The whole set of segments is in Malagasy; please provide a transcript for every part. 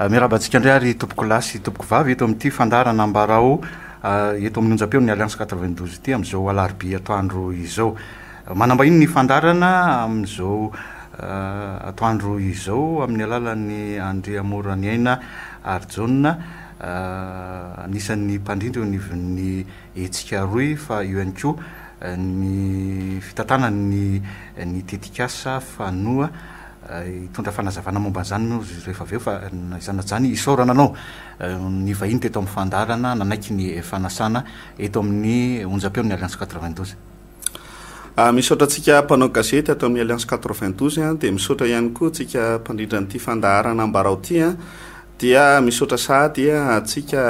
miarabantsika indray ary tompoko lasy tompoko vavy eto amin'ity fandarana ambarao eto amin'ny onjam-peo ny Alliance 92 ity amin'izao alarobia atoandro izao. Manambahiny ny fandarana amin'izao atoandro izao amin'ny alalan'ny Andrea Moraniaina Arjona anisan'ny mpandrindra ny etsika roy fa io ihany koa ny fitantanana ny tetikasa fanoa itondra fanazavana momba an'izany no rehefa aveo fa izany isaorana anao ny vahiny teto amin'ny fandarana nanaiky ny fanasana eto amin'ny onjam-peo ny Alliance 92. Misaotra antsika mpanao gazety ato amin'ny Alliance 92 dia misaotra ihany koa antsika mpandrindra n'ity fandarana ambarao ity dia misaotra sady antsika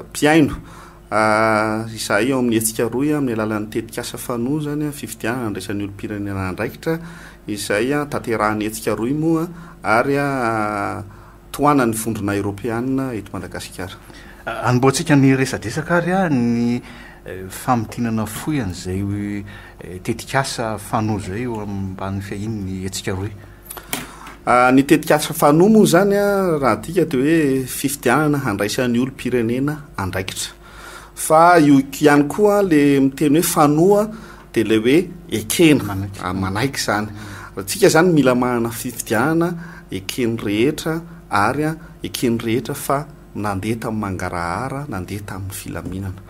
mpiaino izay eo amin'ny etsika roy amin'ny alalan'ny tetikasa fanoa zany fifidianana andraisan'ny olom-pirenena andraikitra izay tanterahany etsika roy moa ary toanany vondrona Europeanina eto Madagasikara. Anomboantsika ny resadresaka ary ny famitinana foy an'izay tetikasa fanoa zay eo ambany fiahin'ny etsika roy. Ny tetikasa fanoa moa zany raha tika dia hoe fifidianana handraisan'ny olom-pirenena andraikitra. Fa io ihany koa le miteny hoe fanoa dia le hoe ekena manaiky zany. Tsika zany mila manana fifidianana ekeny rehetra ary ekeny rehetra fa nandeha tamin'ny mangarahara nandeha tamin'ny filaminana.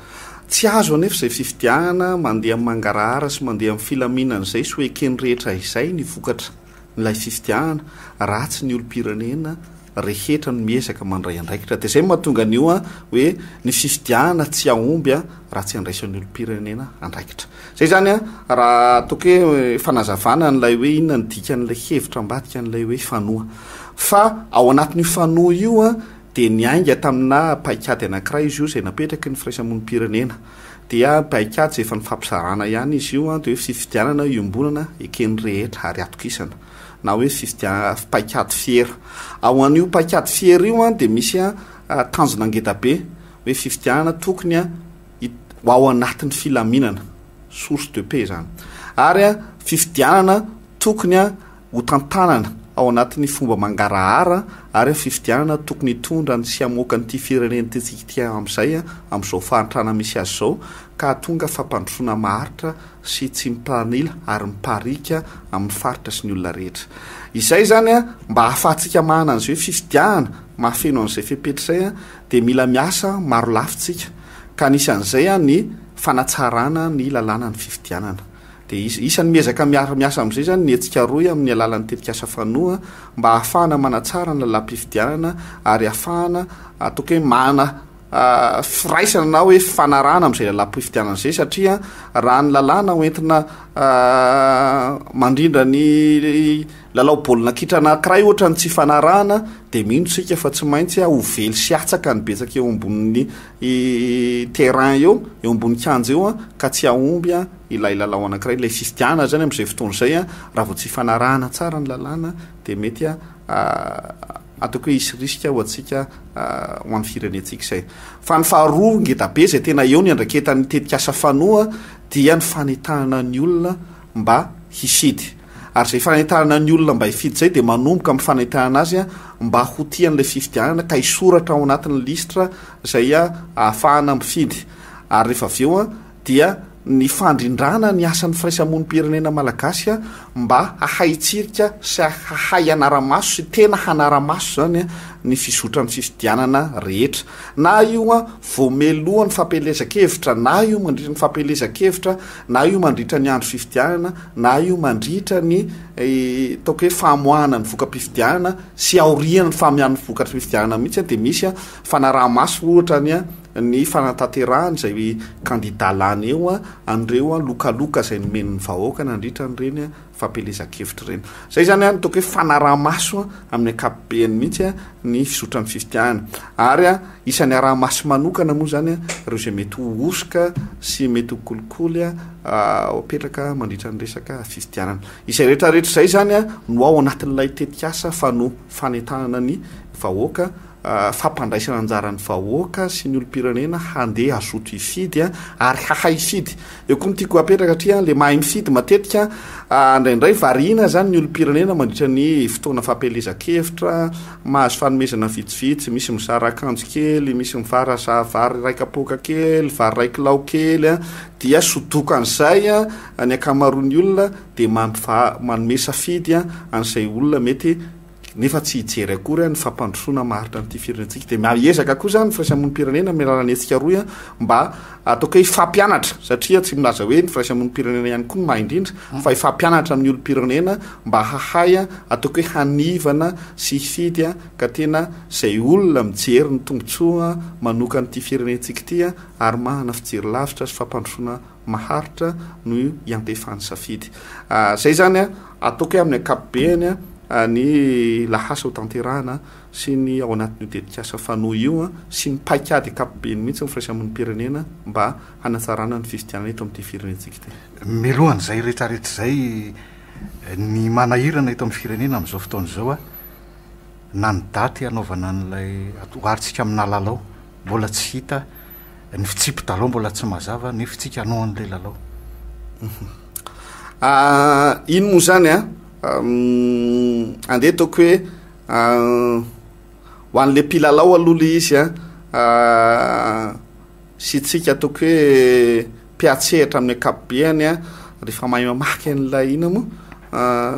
Tsy azo anefa izay fifidianana mandeha amin'ny mangarahara sy mandeha amin'ny filaminana izay sy hoe ekeny rehetra izay ny vokatra n'ilay fifidianana ratsy ny olom-pirenena rehetra no miezaka mandray andraikitra. Dia izay mahatonga an'io hoe ny fifidianana tsy ahomby raha tsy andraisan'ny olom-pirenena andraikitra. Zay zany raha toka hoe fanazavana n'ilay hoe inona ny dikan'ilay hevitra ambadika n'ilay hoe fanoa. Fa ao anatin'io fanoa io dia niainga tamina paikady anankiray izy io izay napetraky ny firaisamon'olom-pirenena. Dia paikady izay efa nifampizarana ihany izy io dia hoe fifidianana iombonana ekeny rehetra ary atokisana na hoe paikady fiera. Ao an'io paikady fiera io dia misy tanjona ngeda be hoe fifidianana tokony ao anatin'ny filaminana source de paix zany. Ary fifidianana tokony ho tantanana ao anatin'ny fomba mangarahara ary fifidianana tokony hitondra ny sy hamoaka n'ity firenena ity amin'izay amin'izao fahantrana misy azy zao ka tonga fampandrosoana maharitra sy tsy miplanila ary miparika amin'ny faritra sy ny olona rehetra. Izay zany mba hahafahantsika mahana an'izay hoe fifidianana mahafeno an'izay fepetra izay dia mila miasa maro lafitsika ka nisy an'izay ny fanatsarana ny lalàna ny fifidianana. Dia isan'ny miezaka miasa amin'izay zany ny etsika roy amin'ny alalan'ny tetikasa fanoa mba ahafahana manatsara ny lalam-pifidianana ary ahafahana toka hoe mana firaisana na hoe fanarana amin'izay lalam-pifidianana izay satria raha ny lalàna hoentina mandrindra ny lalao baolina kitra anankiray ohatra ny tsy fanarahana dia mino tsika fa tsy maintsy ho vely sy atsaka ny betsaka eo ambonin'ny terrain eo ambonin'ny kianja eo ka tsy ahomby ilay lalao anankiray ilay fifidianana zany amin'izay fotoana izay raha vao tsy fanarahana tsara ny lalàna dia mety ataoko hoe isy riska ho antsika ho an'ny firenentsika izay. Fa ny faharoa ngedabe izay tena eo ny andraketan'ny tetikasa fanoa dia ny fanentanana ny olona mba hifidy. Ary izay fanentanana ny olona mba hifidy izay dia manomboka amin'ny fanentanana azy mba ho tian'ilay fifidianana ka hisoratra ao anatin'ny listra izay ahafahana mifidy. Ary rehefa avy eo dia ny fandrindrana ny asan'ny firaisamon'olom-pirenena malagasy mba ahaitsirika sy ahay anara-maso sy tena hanara-maso zany ny fizotran'ny fifidianana rehetra. Na io voameloha ny fampelezan-kevitra, na io mandritra ny fampelezan-kevitra, na io mandritra ny andro fifidianana, na io mandritra ny toka hoe famoahana ny voka-pifidianana sy aoriana ny famihan'ny voka-pifidianana mihitsy dia misy fanaraha-maso ohatra ny fanatanterahany izay kandida lany eo an'ireo lokaloka izay nomen'ny vahoaka nandritra n'ireny fampelezan-kevitra ireny. Izay zany toka hoe fanaraha-maso amin'ny ankapobeny mihitsy ny fizotran'ny fifidianana. Ary isan'ny araha-maso manokana moa zany ireo izay mety ho osoka sy mety ho kolikoly apetraka mandritra ny resaka fifidianana. Izay rehetrarehetra izay zany no ao anatin'ilay tetikasa fa no fanentanana ny vahoaka fampandraisana anjaran'ny vahoaka sy ny olom-pirenena handeha azoto ifidy ary hahay ifidy eo koa nytiako apetraka satria le mahay mifidy matetika indraindray variana zany ny olom-pirenena mandritra ny fotoana fampelezan-kevitra mahazo fanomezana vitsivitsy misy mizara akanjo kely misy mivara vary raikapoka kely vary raikilao kely dia sotoka an'izay ny akamaroany olona de manome safidy an'izay olona mety nefa tsy hijery akory ny fampandrosoana maharitra nyity firenentsika de miezaka koa zany firaisamon'nypirenena mialalanyetsika roy mba ataoko hoe ifampianatra satria tsy milaza hoe ny firaisamon'nypirenena ihany koa ny mahaindrindra fa ifampianatra amin'ny olopirenena mba hahay ataoko hoe hanivana sy hifidy ka tena zay olona mijery ny tombotsoa manoka nyity firenentsika ty ary mahana fijery lavitra sy fampandrosoana maharitra no iantefany safidy zay zany ataoko hoe amin'ny akapobeany ny lahasa ho tanterahana sy ny ao anatin'io dedikasa fanoa io sy ny paikady akapobeny mihitsy ny firaisamon'nypirenena mba hanatsarana ny fifidianana eto amin'ity firenentsika ty milohan'izay rehetrarehetra zay ny manahirana eto amin'ny firenena amin'izao fotoana zao na ny daty anaovana n'lay oharitsika amina lalao mbola tsy hita ny fitsipy-dalao mbola tsy mazava ny fitsika anao an'lay lalao ino moa zany andeha taoko hoe ho an'le mpilalao aloha le izy sy tsika ataoko hoe mpiatsehatra amin'ny akapobeany rehefa mahay mamaky an'lay ina moa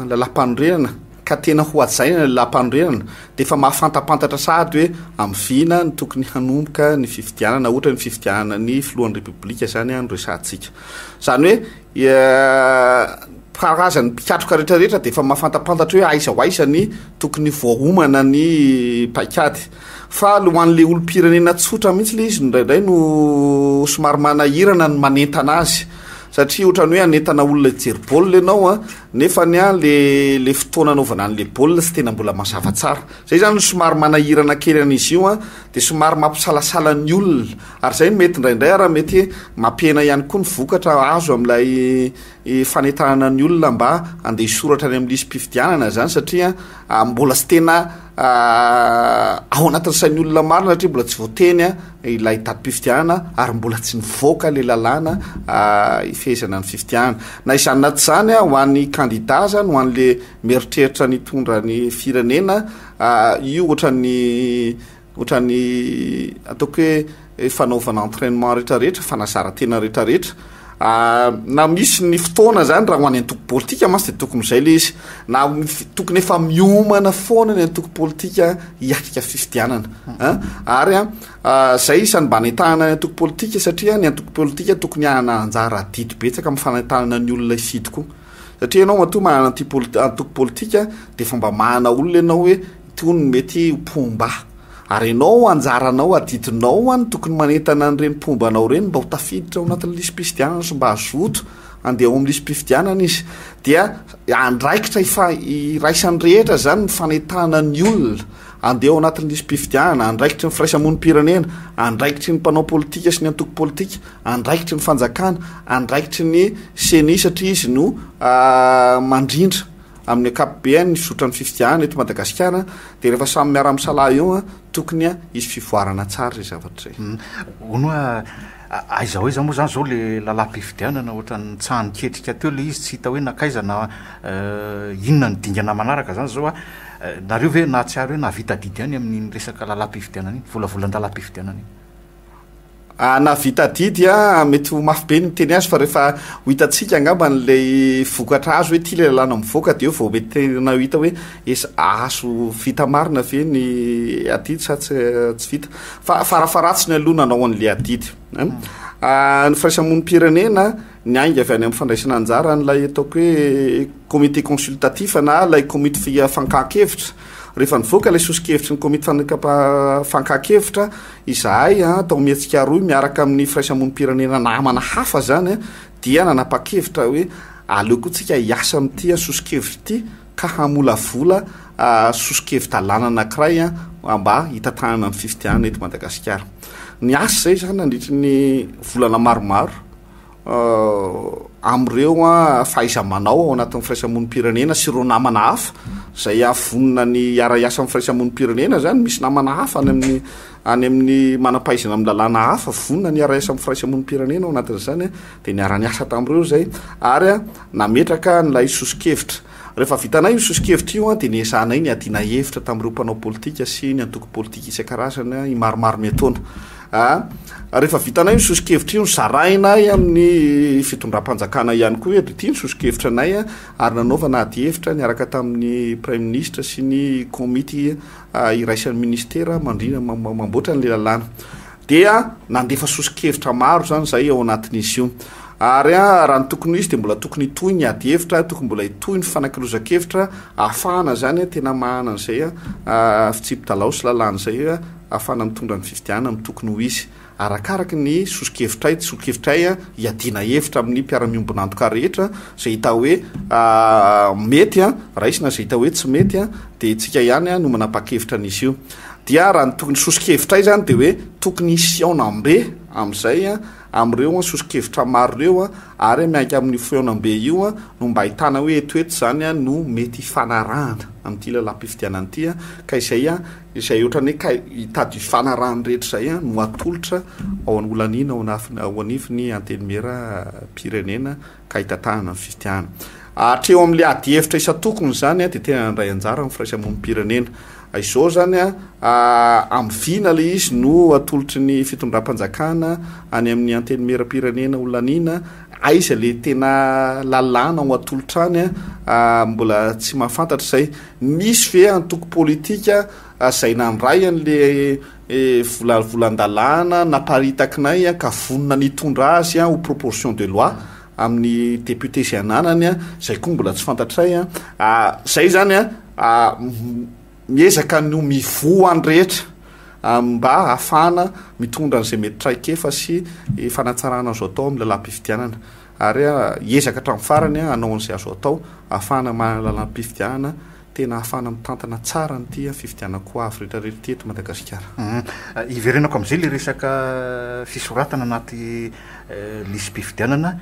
lalam-panorenana ka tena ho ajaina le lalam-panorenana de efa mahafantapantatra sady hoe am'vina ny tokony hanomboka ny fifidianana ohatra ny fifidianana ny filohan'ny repoblika zany no resantsika zany hoe karazany mpikatroka rehetrarehetra de efa mahafantapantatra hoe aiza ho aiza ny tokony voahomana ny paikady fa lo an'le olom-pirenena tsotra mihitsy le izy ndraindray no somary manahirana ny manentana azy satria ohatrany hoe anentana olona jery baolina ianao nefa ny le fotoana anaovana an'le baolina sy tena mbola mazava tsara zay zany somary manahirana kely an'izy io de somary mampisalasala ny olona ary zay mety ndraindray raha mety mampihena ihany koa ny vokatra azo amin'ilay fanentanana ny olona mba andeha isoratra any amin'lisy mpifidianana zany satria mbola sy tena ao anatin'ny sain'ny olona marina satria mbola tsy voateny ilay datim-pifidianana ary mbola tsy nivoaka le lalàna ifehezana ny fifidianana na izany naty zany ho an'ny kandida zany ho an'le mieritreritra ny tondra ny firenena io ohatrany ataoko hoe fanaovana entraînement rehetrarehetra fanazarantena rehetrarehetra na misy ny fotoana zany raha ho any antoko politika masy de tokony zay le izy na tokony efa miomana foana ny antoko politika hiatrika fifidianana ary zay isany mba anentahana ny antoko politika satria ny antoko politika tokony ahana anjara didy betsaka amin'ny fanentanana ny olona ifidy koa satria ianao matoa mahana antoko politika de efa mba mahana olona ianao hoe tony mety mpomba ary ianao anjaranao adidinao any tokony manentana an'ireny mpombanao reny mba ho tafiditra ao anatin'ny lisy mpifidianana sy mba azoto andeha ao amin'ny lisy mpifidianana izy dia andraikitra iraisany rehetra zany ny fanentana ny olona andeha ao anatin'ny lisy mpifidianana andraikitry ny firaisamon'nypirenena andraikitry ny mpanao politika sy ny antoko politika andraikitry ny fanjakana andraikitry ny seni satria izy no mandrindra amin'ny akapobeany nisotra ny fifidianana eto Madagasikara de rehefa samy miara misala eo tokony izy fivoarana tsara zay zavatra zay onoa aiza hoe za moa zany zao le lalam-pifidianana ohatra ny tsahany ketrika teo le izy tsy hita hoe nakaizana inona ny dingana manaraka zany zao nareo ve nahatsiary hoe navita didy any amin'ny resaka lalam-pifidianana iny volavolan-dalam-pifidianana iny na vita didy mety ho mafy be ny miteny azy fa rehefa ho hitatsika angamba n'lay vokatra azo hoe ty le lalàna mivoaka de eo vao mety tena hita hoe azo vita marina ve ny adidy sa tsy vita fa farafaratsy ny alohana anao an'le adidy ny firaisamon'nypirenena ny ainga avy any amin'ny fandraisana anjara n'lay ataoko hoe comité consultatif na lay comité fankahakevitra rehefa nivoaka lay sosikevitry ny komity fankahakevitra izahay atao mietsika roy miaraka amin'ny firaisamon'nypirenena namana hafa zany dia nanapa-kevitra hoe aleo koa tsika hiasa amin'ity sosikevitra ity ka hamolavola sosikevitra lana anankiray mba hitantanana ny fifidianana eto Madagasikara ny asa zay zany nandritry ny volana maromaro am'ireo fahaiza-manao ao anatin'ny firaisamon'nypirenena sy ireo namana hafa zay avonina ny ara-iasa amin'ny firaisamon'nypirenena zany misy namana hafa any amin'ny manampaizana amin'ny lalàna hafa vonina ny ara-iasa amin'ny firaisamon'nypirenena ao anatin'zany de niara-niasa tam'ireo zay ary nametraka nylay sosikevitra rehefa vitanay io sosikevitra io de niesanay ny adina hevitra tam'ireo mpanao politika sy ny antoko politika isan-karazany imaromaro miataona rehefa vitanay io sosikevitra io nzarainay amin'ny fitondram-panjakana ihany koa hoe ty ny sosikevitra anay ary nanaovana ady hevitra niaraka tamin'ny prime ministre sy ny komity iraisan'ny ministera mamboatra n'le lalàna dia nandefa sosikevitra maro zany zay ao anatin'izy io ary raha ny tokony izy de mbola tokony itoy ny ady hevitra tokony mbola itoy ny fanakilozakevitra ahafahana zany tena mahana an'izay fitsipy-dalao sy lalàna zay ahafahana mitondra ny fifidianana amin'ny tokony ho izy arakaraky ny sosikevitray iadina hevitra amin'ny mpiara-miombonantoka rehetra zay hita hoe mety raisina zay hita hoe tsy mety de tsika ihany no manapa-kevitra an'izy io dia raha ny tokony sosikevitray zany de hoe tokony isiaonambe am'izay am'ireo sosikevitra maro reo ary miainky amin'ny foaonambe io no mba hitana hoe etoeto zany no mety fanarahana am'ty lalam-pifidianany ty ka izay ohatrany hoe hitady fanarahany rehetra zay no atolotra ao an'olanina ao anivony antenimera pirenena ka hitatahana amin'ny fifidiana atreo am'le ady hevitra isatokony zany de tena nandray anjara amin'ny firaisamon'ny pirenena izao zany am'vina le izy no atolotry ny fitondram-panjakana any amin'ny antenimera pirenena olanina aiza le tena lalàna ho atolotra any mbola tsy mahafantatra zay misy ve antoko politika zay nandray an'le volandalàna naparitakinay ka vonina nitondra azy ho proposition de loi amin'ny député zay ananany zay koa mbola tsy fantatray zay zany miezaka no mivoany rehetra mba ahafana mitondra n'izay mety traikefa sy fanatsarana azo atao amin'ny lalam-pifidianana ary ezaka hatramin'ny farany anao an'izay azo atao ahafahana mana lalam-pifidianana tena ahafahana mitantana tsara nyty fifidianana koa avy rehetrarehetra teto Madagasikara. Iverenako am'izay le resaka fisoratana anaty lisy-pifidianana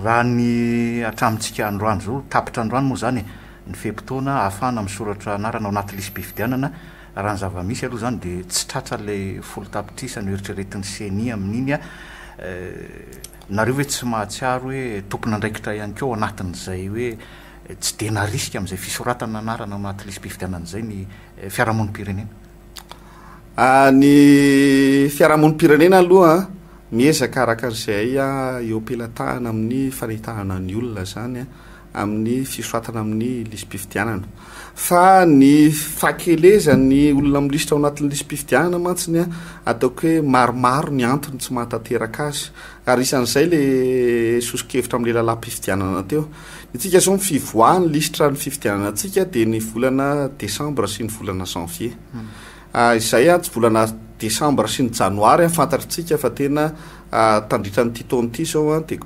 raha ny atramintsika androany zao tapitra androany moa zany ny fepotona ahafahana misoratra anarana ao anaty lisy-pifidianana raha ny zava-misy aloha zany de tsy tratra le folo tapitrisa ny eritreretin'ny seni amin'iny nareo hoe tsy mahatsiaro hoe tompona andraikitra ihany keo anatin'izay hoe tsy de narisika am'izay fisoratana anarana ao anaty lisy-pifidianana zay ny fiarahamon'ny-pirenena ny fiarahamon'ny-pirenena aloha miezaka araka an'izay eo ampelatahana amin'ny fanitahana ny olona zany amin'ny fisoratana amin'ny lisy-pifidianana fa ny fakelezany olona milisitra ao anatin'ny lisy-pifidianana mantsiny ataoko hoe maromaro ny antony tsy mahatanteraka azy ary isan'izay le sosikevitra amin'le lalam-pifidianana teo itsika zao mifivoahany lisitra ny fifidianana atsika de ny volana desambra sy ny volana janvier izay tsy volana desambra sy ny janoary fantatritsika fa tena tandritra ny titony ity zao de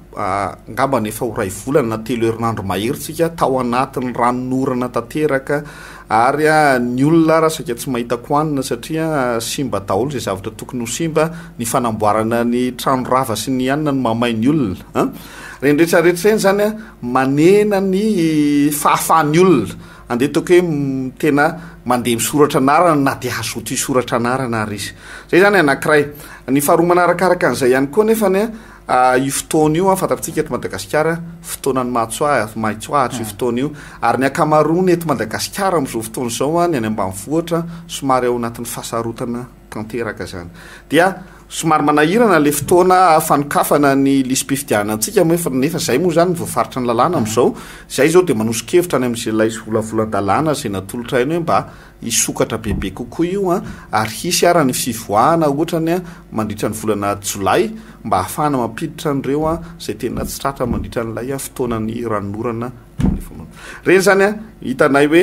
ngamba nefa ho ray volana telo herinandro maherintsika tao anatin'ny ranonorana tanteraka ary ny olona raha saika tsy mahitako anina satria simba daholo zay zavatra tokony ho simba ny fanamboarana ny trano rava sy ny anina ny mamay ny olona reny rehetrarehetra reny zany manena ny fahafahan'ny olona andeha taoko hoe tena mandeha misoratra anarana na de hazoto isoratra anarana ary izy zay zany anankiray ny faharoa manarakaraka an'izay ihany koa nefany io fotoana io fantatritsika eto Madagasikara fotoanany maitsoahatra io fotoana io ary ny akamaroany eto Madagasikara am'izao fotoana zao ny any ambanivohitra somary ao anatin'ny fahasarotana tanteraka zany dia somary manahirana le fotoana fanokafana ny lisy-pifidianana antsika nefa zay moa zany voafaritra ny lalàna am'izao zay zao de manosokevitra any am'zay lay volavolan-dalàna zay natolotra iny hoe mba isokatra bebe kokoa io ary hisy ara ny fivoahana ohatrany mandritra ny volana jolay mba ahafahana mampiditra an'ireo zay tena tsy tratra mandritra n'lay fotoanany ranonorana reny zany hitanay hoe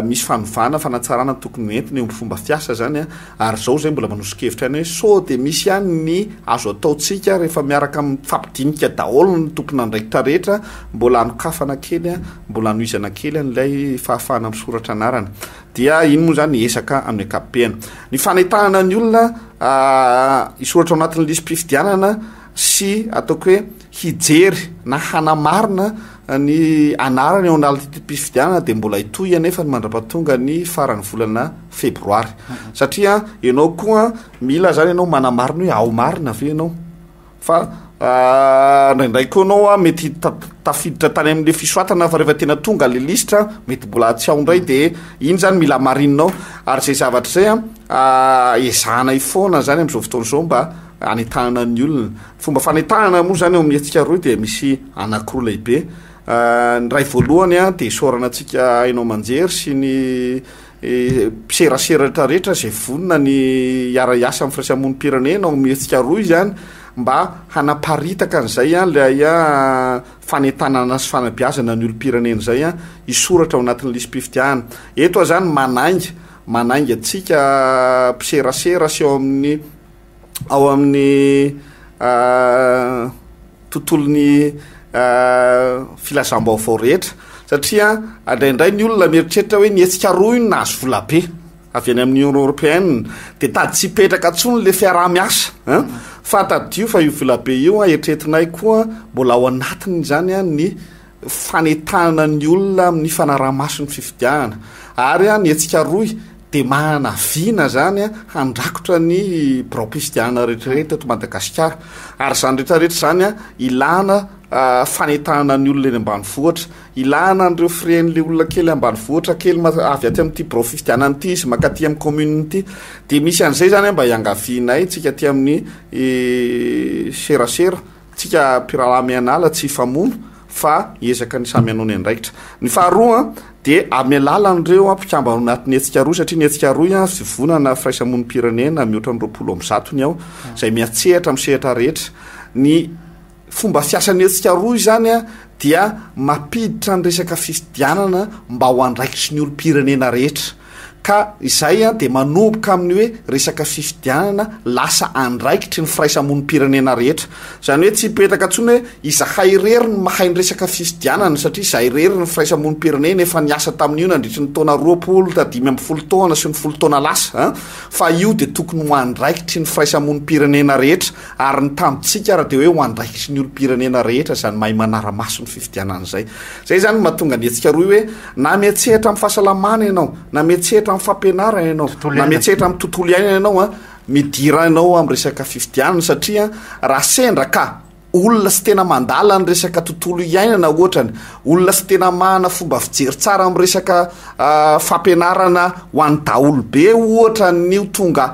misy fanovana fanatsarana tokony entiny eo amin'ny fomba fiasa zany ary zao zay mbola manosokevitra any hoe so de misy ihany ny azo ataotsika rehefa miaraka fampidinika daholo ny tompona andraikitra rehetra mbola anokafana kely mbola anoizana kely n'lay fahafahana misoratra anarana dia iny moa zany esaka amin'ny ankapobeny ny fanahitahana ny olona isoratra ao anatin'ny lisy-pifidianana sy ataoko hoe hijery na hanamarina ny anarany eo analtypifidianana de mbola itoy anefa ny mandra-patonga ny farany volana febroary satria ianao koa mila zany ianao manamarina hoe ao marina ave ianao fa ndraindray koa anao a mety tafiditra tany amin'le fisoatana fa rehefa tena tonga le listra mety mbola tsy ao ndray de iny zany mila marinonao ary zay zavatra zay a ezahana ifoana zany am'izao fotoana zao mba anentanana ny olona fomba fanentanana moa zany eo amin'ny atsika roa de misy anankiroa lehibe ny ray voalohany a de sorana atsika hainao manjery sy ny mpiseraseratra rehetra zay vonona ny iara-iasa amin'ny firaisamonimpirenena ao amin'ny atsika roa izany mba hanaparitaka an'izay a lay a fanentanana sy fanabiazana ny olom-pirenena zay a isoratra ao anatin'ny lisy-pifidiana eto zany manainga atsika mpiserasera sy ao amin'ny tontolon'ny filazam-baovao rehetra satria andraindray ny olona mieritreritra hoe niatsika roa iny nahazo volabe avy any amin'ny union européenne de tady tsy petraka ntsony le fiaraha-miasa fa tadio fa io volabe io a eritretinay koa mbola ao anatiny zany a ny fanentanana ny olona amin'ny fanaraha-maso ny fifidiana ary a niatsika roy de manavina zany a handrakotra ny braopifidiana rehetrarehetra to Madagasikara ary zany rehetrarehetra zany a ilana fanentanana ny olona eny ambany vohatra ilana an'ireo firen'le olona kely ambany vohatra kely avy aty amin'ity braopifidiana n'ity izy makaty amin'ny community de misy an'izay zany mba iangavinay tsika aty amin'ny serasera tsika mpirahalahy-mianala tsy hifamono fa ezaka ny samy anao ny andraikitra ny faharoa de amin'ny alalan'ireo mpikamba ao anatin'ny atsika roa satria ny atsika roa a fivonana firaisamonimpirenena mihoatra ny 20 ny ao zay miatsehatra misehatra rehetra ny fomba fiasan'ny atsika roa zany a dia mampiditra ny resaka fifidianana mba ho andraikitry ny olom-pirenena rehetra ka izay a de manomboka amin'ny hoe resaka fifidianana lasa andraikitry ny firaisamonimpirenena rehetra zany hoe tsy petaka ntsony hoe izahay rery ny mahay ny resaka fifidianana satria izahay rery ny firaisamonimpirenena efa niasa tamin'io nandritra ny taona 20 taona sy ny 10 taona lasa fa io de tokony ho andraikitry ny firaisamonimpirenena rehetra ary ny tamitsika raha de hoe ho andraikitry ny olom-pirenena rehetra zany mahay manara-maso ny fifidianana zay zany mahatonga ny atsika roa hoe na miatsehatra amin'ny fahasalamana ianao na miatsehatra fampianarana ianao na miatsehatra amin'ny tontolo iainana ianao a midira ianao amin'ny resaka fifidianana satria raha sendra ka olona sy tena mandala ny resaka tontolo iainana ohatrany olona sy tena mahana fomba fijery tsara amin'ny resaka fampianarana ho an'ny daolobe ohatra nio tonga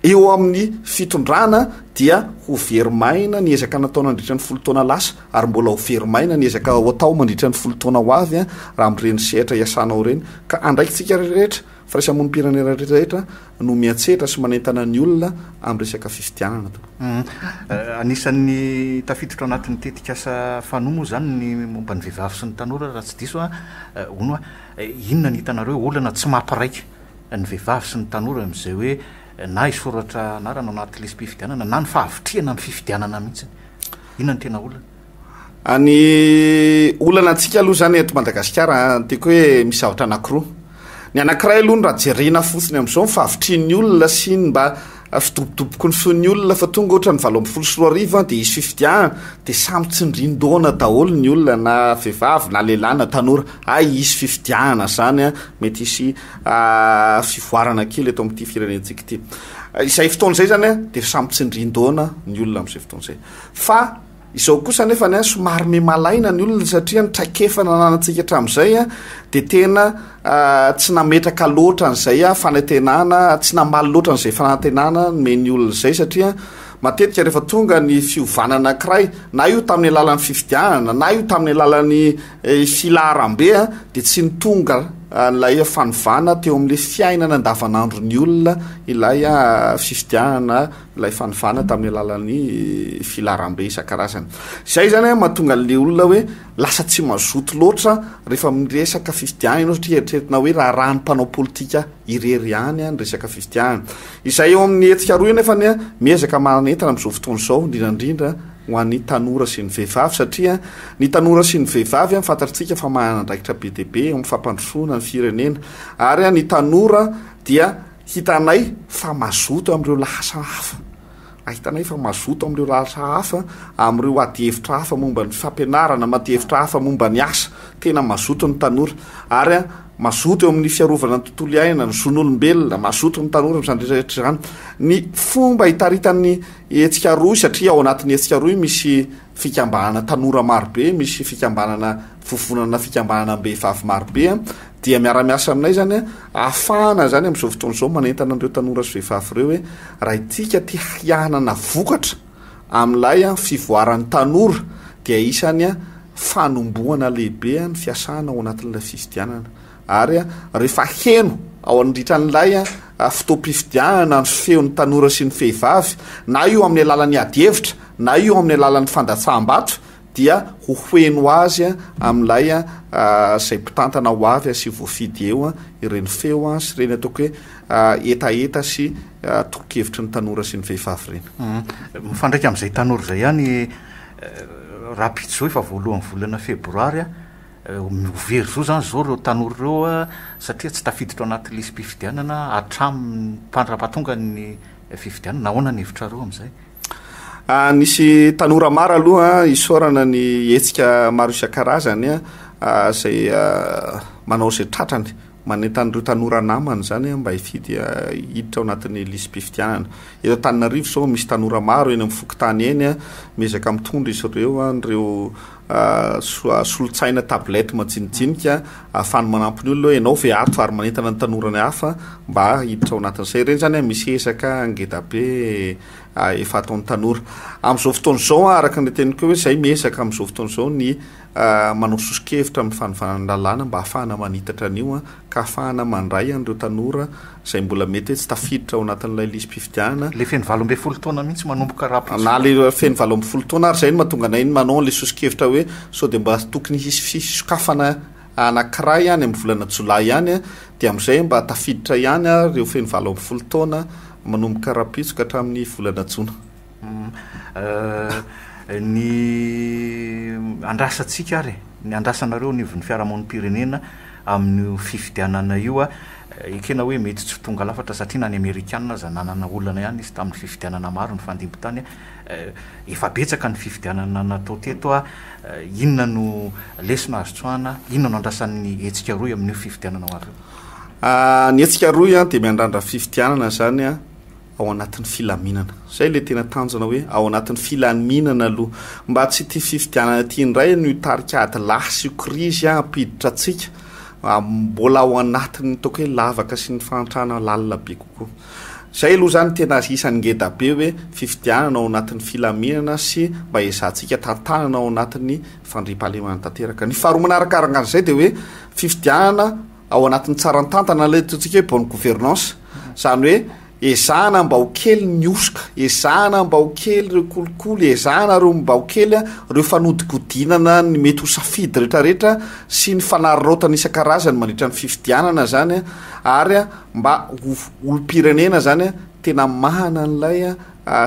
eo amin'ny fitondrana dia ho verimaina ny ezaka natao nandritra ny 10 taona lasa ary mbola ho verimaina ny ezaka ho atao mandritra ny 10 taona ho avy a raha mireny sehatra iasanao reny ka andraikitsika rehetra firaisamonimpirenena rehetrarehetra no miatsehatra sy manentana ny olona amin'ny resaka fifidianana to anisan'ny tafiditra anatin'ny tetikasa fanomo zany ny momba ny vehivavy sy ny tanora raha tsy diso ono inona ny hitanareo olana tsy mampiraiky ny vehivavy sy ny tanora am'izay hoe na isoratra anarana anaty lisy-pifidianana na ny fahavitriana amin'ny fifidianana mihitsy inona ny tena olana any olana antsika aloha zany eto Madagasikara teko hoe misy zavatra anankiroa ny anankiray aloha ny raha jerena fotsiny amin'izao fahavitrian'ny olona sy ny mba fidobodoboko ny feon'ny olona fa tonga ohatra ny 24 de isy fifidiana de samy tsindrin-doana daholo ny olona na vehivavy na lehilahy na tanora isy fifidiana zany a mety isy fivoarana kely eto amin'ity firenentsika ity izay fotoan'izay zany a de samy tsindrin-doana ny olona amin'izay fotoan'izay fa izao kosa nefany a somary memalaina ny olona satria ny traikefa nananantsika hatramin'izay a de tena tsy nametraka loatra n'izay a fanantenana tsy namaly loatra n'izay fanantenana meny olona zay satria matetika rehefa tonga ny fiovanana anankiray na io tamin'ny alalan'ny fifidianana na io tamin'ny alalan'ny filaharam-be a de tsy ny tonga lay fanovana teo amin'le fiainana andavanandro ny olona ilay fifidianana ilay fanovana tamin'ny alalan'ny filaharam-be isan-karazany zay zany mahatonga le olona hoe lasa tsy mazoto loatra rehefa miresaka fifidianana ianao satria eritreretina hoe raha raha ny mpanao politika irery ihany ny resaka fifidianana izay eo amin'ny etsika roa nefany a miezaka manentana amin'izao fotoana izao indrindrandrindra ho an'ny tanora sy ny vehivavy satria ny tanora sy ny vehivavy fantatritsika fa manandraikitra be dia be amin'ny fampandrosoana ny firenena ary ny tanora dia hitanay fa mazoto amin'ireo lahasa hafa ahitana efa mazoto am'ireo lahatra hafa am'ireo adihevitra hafa momba ny fampianarana madihevitra hafa momba ny asa tena mazoto ny tanora ary a mazoto eo amin'ny fiarovana ny tontolo iaina ny zon'olombelona mazoto ny tanora mizandretrarehetra zany ny fomba hitaritany hetsika roy satria ao anatin'ny hetsika roy misy fikambanana tanora marobe misy fikambanana fovonana fikambanana mbehivavy marobe dia miara-miasa aminay zany ahafahana zany am'izao fotoana izao manentana an'ireo tanora sy vehivavy ireo hoe raha itsika ty hianana vokatra amin'ilay fivoaran'ny tanora dia isany fanomboana lehibe ny fiasana ao anatin'ilay fifidianana ary rehefa heno ao an'ndritran'ilay fitoam-pifidianana ny feon'ny tanora sy ny vehivavy na io amin'ny alalan'ny adihevitra na io amin'ny alalan'ny fandatsaham-bato dia ho hoeno azy amin'ilay zay mpitantana ho avy sy voafidy eo ireny feo sy reny ataoko hoe etaeta sy tokokevitry ny tanora sy ny vehivavy reny mifandraika amin'izay tanora zay ihany raha pitso efa voalohan'ny volana febroary mivery zao zany zao reo tanora ireo satria tsy tafiditra ao anaty lisy mpifidianana hatramin'ny mpandrapahatonga ny fifidianana nahoana ny hevitra reo amin'izay nisy tanora maro aloha isorana ny hetsika maro isan-karazany zay manao zay tratrany manentan'ireo tanora namany zany mba hifidy hiditra ao anatin'ny lisy mpifidianana eto Antananarivo zao misy tanora maro eny amin'ny fokotany eny miezaka mitondra izy ireo nireo solotsaina tablety majinijinika ahafany manampiny olona hoe ianao ve ato ary manentana ny tanorany hafa mba hiditra ao anatin'izay reny zany misy ezaka ngedabe efa ataon'ny tanora am'izao fotoana izao araka ny teniko hoe zay miezaka am'izao fotoana izao ny manao sosikevitra amin'ny fanofanany lalàna mba ahafahana manitatra an'io ka ahafahana mandray an'ireo tanora zay mbola mety hoe tsy tafiditra ao anatin'ilay lisy mpifidianana le feny 8 taona mihitsy manomboka raha na le feny 8 taona ary zay ny mahatonga anay ny manao le sosikevitra hoe sao de mba tokony hisy fisokafana anankiray ihany amin'ny volana jolay ihany dia amin'izay mba tafiditra ihany reo feny 8 taona manomboka rapitsoka hatramin'ny volana jona ny andrasantsika ary ny andrasanareo nivon'ny fiarahamon'ny pirenena amin'ny fifidianana io ekena hoe mety tsy tonga lafatra satria na ny amerikanina za nanana olana ihany izy tamin'ny fifidianana maro ny fandimbo tany efa betsaka ny fifidianana natao teto inona no lesona azo tsoana inona no andrasan'ny hetsika roy amin'io fifidianana maro ny hetsika roy dia miandrandra fifidianana zany ao anatin'ny filaminana zay le tena tanjona hoe ao anatin'ny filaminana aloha mba tsy ty fifidianana ty indray no hitarika ady lasy io krizy ampiditra atsika mbola ao anatiny taoko hoe lavaka sy ny fantrana lalina be kokoa zay aloha zany tena isan'ny ngeda be hoe fifidianana ao anatin'ny filaminana sy mba ezantsika tantanana ao anatin'ny fandriam-pahalemana tanteraka ny faharoa manarakaraka an'izay dia hoe fifidianana ao anatin'ny tsarantantana le totsika hoe bonne gouvernance zany hoe ezana mba ho kely ny osoka ezana mba ho kely reo kolikoly ezana reo mba ho kely reo fanodikodinana ny mety ho safidy rehetrarehetra sy ny fanariraotana isan-karazany mandritra ny fifidianana zany ary mba olo-pirenena zany tena mahana n'ilay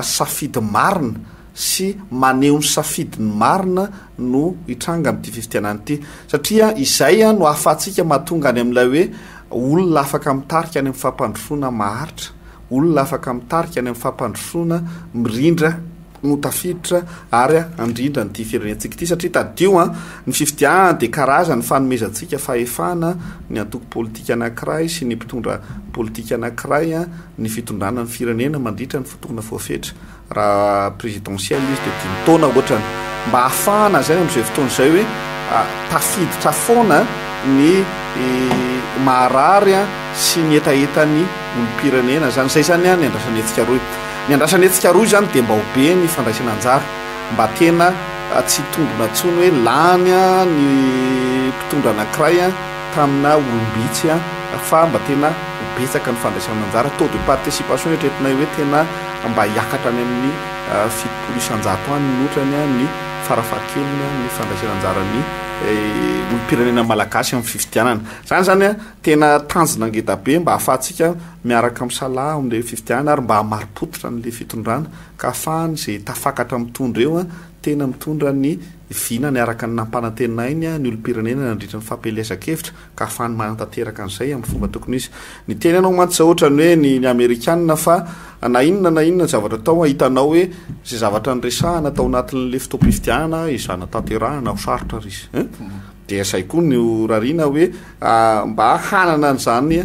safidy marina sy maneho ny safidiny marina no hitranga amin'ity fifidianana ity satria izay no ahafahantsika mahatonga any amin'ilay hoe olona afaka mitarika any amin'ny fampandrosoana maharitra olona afaka mitarika any amin'ny fampandrosoana mirindra no tafiditra ary andrindra nyity firenentsika ity satria tadio ny fifidianana dia karazany fanomezantsika fahefana ny antoko politika anankiray sy ny mpitondra politika anankiray ny fitondrana ny firenena mandritra ny fotoana voafetra raha présidentielle izy dia 5 taona ohatrany mba ahafahana zay amin'izay fotoana izay hoe tafiditra foana ny maharary sy ny etaetany olo-pirenena zany zay zany ny andrasan'ny hetsika roy ny andrasan'ny hetsika roy zany dia mba ho be ny fandraisana anjara mba tena tsy tongona tsony hoe lany ny mpitondra anankiray tamina olombitsy fa mba tena betsaka ny fandraisana anjara taux de participation etretinay hoe tena mba hiakatra any amin'ny 7% any notrany ny farafahakeliny ny fandraisana anjarany olo-pirenena malagasy amin'ny fifidianana zany tena tanjona ngeda be mba ahafahantsika miaraka misalaha amin'le fifidianana ary mba hamarim-pototra n'le fitondrana ka ahafahany zay tafakatra mitondra eo tena mitondra ny vina ny araka ny nampanantenina iny ny olo-pirenena nandritra ny fampelezakevitra ka afahany manatateraka an'izay amin'ny fomba tokony izy ny teny anao mantsa ohatrany hoe ny amerikanina fa na inona zavatra tao hitanao hoe zay zavatra nyresahana tao anatin'le fotoam-pifidianana izana tanterahana ho sarotra ry izy dia zay koa ny rarina hoe mba hanana an'izany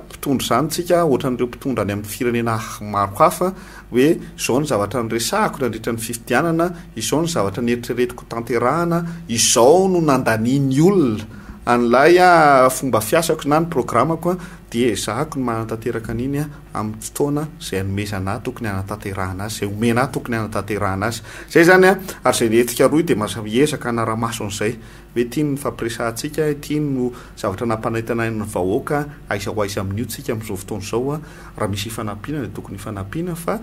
mpitondro zany tsika ohatran'ireo mpitondra any amin'ny firenena maro hafa hoe izao ny zavatra nyresahako nandritra ny fifidianana izao ny zavatra nieritreretiko tanterahana izao no nandaniany olona an'lay fomba fiasako na ny programako dia zahako ny manatateraka an'iny amin'ny fotoana zay anomezana tokony anatanterahana azy zay omena tokony anatanterahana azy zay zany ary zay netika roy dia masaezaka anaramaso an'izay hoe tiany fampiresahantsika tiany no zavatra nampanahitana ny vahoaka aiza ho aiza amin'io tsika amin'izao fotoana izao raha misy ifanampiana dia tokony ifanampiana fa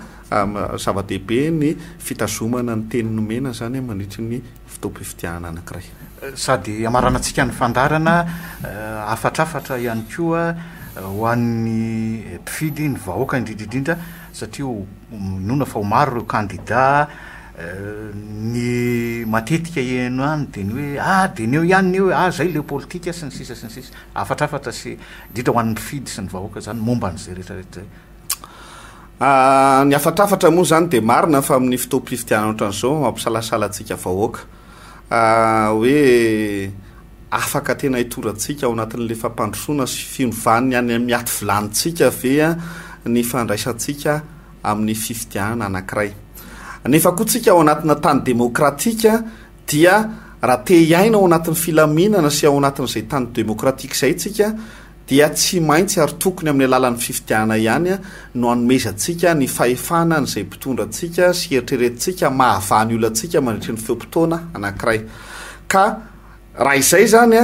zava-dehibe ny fitazomana ny teny nomena zany mandritry ny fotoam-pifidianana anankiray sady amaranantsika ny fandarana afatrafatra ihany koa ho an'ny mpifidy ny vahoaka indrindraindrindra satria nona fa ho maro ireo kandida ny matetika eno any dia ny hoe dia neo ihany ny hoe zay leo politika sy ny sisa sy ny sisa afatrafatra sy indrindra ho an'ny mpifidy sy ny vahoaka zany momba n'izay rehetrarehetra zay ny afatrafatra moa zany dia marina fa amin'ny fotoam-pifidianana ohatran'izao mampisalasalatsika vahoaka hoe afaka tena hitorantsika ao anatin'le fampandrosoana sy finovany any miaty vilanitsika ve ny fandraisantsika amin'ny fifidianana anankiray nefa koa tsika ao anatina tany demokratika dia raha te hiaina ao anatin'ny filaminana sy ao anatin'izay tany demokratika izay tsika dia tsy maintsy ary tokony amin'ny alalan'ny fifidianana ihany no anomezantsika ny fahefana n'izay mpitondra antsika sy eritreretintsika mahavany olantsika mandritry ny feom-potoana anankiray ka raha izay zany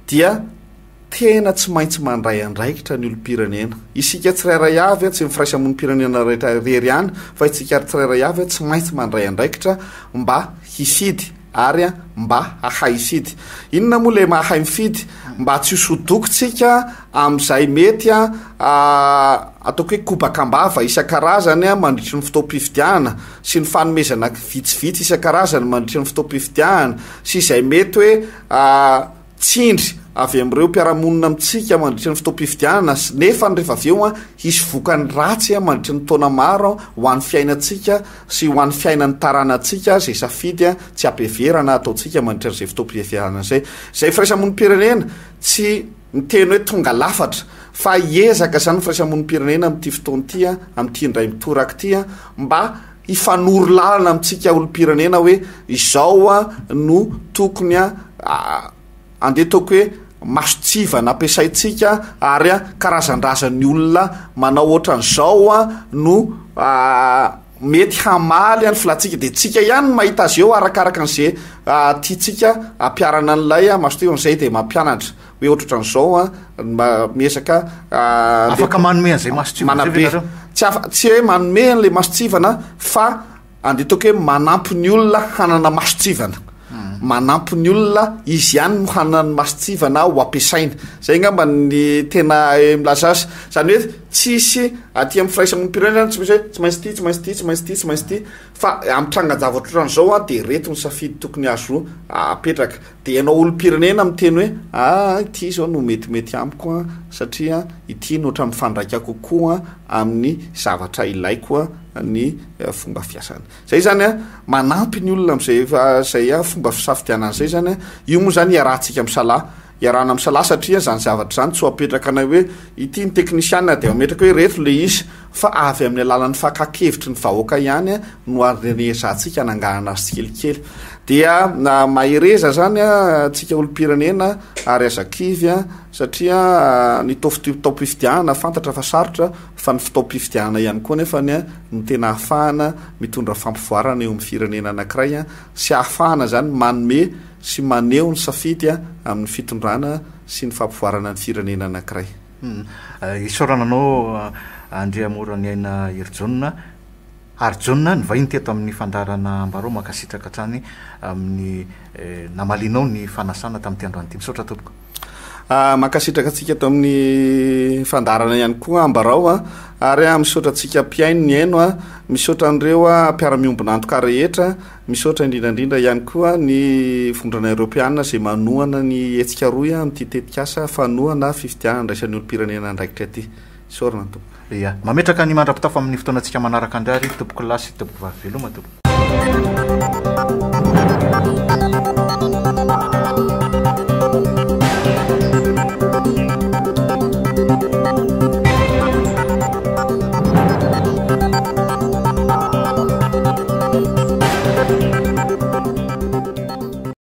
dia tena tsy maintsy mandray andraikitra ny olo-pirenena isika tsirairay avy tsy mifiraisamon'ny pirenena rehetra rery ihany fa itsika ary tsirairay avy tsy maintsy mandray andraikitra mba hifidy ary mba ahay fidy inona moa le mahay mifidy mba tsy hosodokotsika amin'izay mety ataoko hoe kobakambava isan-karazany mandritry ny fotoam-pifidianana sy ny fanomezana vitsivitsy isan-karazany mandritry ny fotoam-pifidianana sy izay mety hoe tsindry avy amin'ireo mpiaramonina amintsika mandritry ny fotoam-pifidianana nefa ny rehefa avy eo hisy vokany ratsy mandritry ny taona maro ho an'ny fiainantsika sy ho an'ny fiainan'ny taranantsika zay safidy tsy ampiheverana ataontsika mandritra n'izay fotoam-pifidianana zay firaisamon'ny pirenena tsy miteny hoe tonga lafatra fa hiezaka zany firaisamon'ny pirenena amin'ity fotoan'ity amin'ity indray mitoraka ity mba hifanoro lalana amintsika olo-pirenena hoe izao no tokony andeha taoko hoe masotsivana ampiasaitsika ary karazan-drazan'ny olona manao ohatran'izao no mety hamaly any filatsika dia tsika ihany no mahita azy eo arakaraka an'izay tiatsika ampiarana an'ilay masotsiva n'izay dia mampianatra hoe ohatra ohatran'izao miezaka afaka manome an'izay masotsivanabe tsy hoe manome an'lay masotsivana fa andeha taoko hoe manampy ny olona hanana masotsivana manampy ny olona izy ihany no hanany masotsivana ho ampiasaina zay ngamba ny tena milazazy zany hoe tsisy aty amin'ny firaisamon'ny pirenena tsy misy hoe tsy maintsy ty tsy maintsy ty tsy maintsy ty tsy maintsy ty fa amitranga-javatra ohatran'izao dia reto ny safidy tokony azo apetraka dia ianao olo-pirenena miteny hoe ity zao no metimety amiko satria ity no ohatran'ny fandraika kokoa amin'ny zavatra ilaiko ny fomba fiasana zay zany manampy ny olona am'zay fomba fisafidianana zay zany io moa zany iarahantsika misala iarahana misala satria zany zavatra zany tsy apetraka anay hoe ity ny teknisiana dia ametraka hoe reto le izy fa avy amin'ny alalan'ny fakakevitry ny vahoaka ihany no arezantsika anangahana azy tsikelikely dia mahereza zany tsika olo-pirenena ary azakivy satria ny fotoam-pifidianana fantatra fa sarotra fa ny fotoam-pifidianana ihany koa nefany no tena ahafahana mitondra fampivoarana eo amin'ny firenena anankiray sy ahafahana zany manome sy maneo ny safidy amin'ny fitondrana sy ny fampivoarana ny firenena anankiray isaorananao andrea morany aina herjona ary jona ny vahiny teto amin'ny fandarana ambarao makasitraka hatrany amin'ny namalinao ny fanasana tamin'ity androany ity misaotra tompoko makasitraka atsika to amin'ny fandarana ihany koa ambarao a ary misaotra atsika mpiaino ny aino a misaotra an'ireo a mpiara-miombonantoka rehetra misaotra indrindrandrindra ihany koa ny vondrana eropeana zay manohana ny etsika roy a mity tetikasa fanohana fifidianana ndraisan'ny olo-pirenena andraikitra aty sorana tompo ia mametraka ny mandra-pitafo amin'ny fotoanantsika manaraka andray ary tompoko lasy tompoko vavy veloma tompo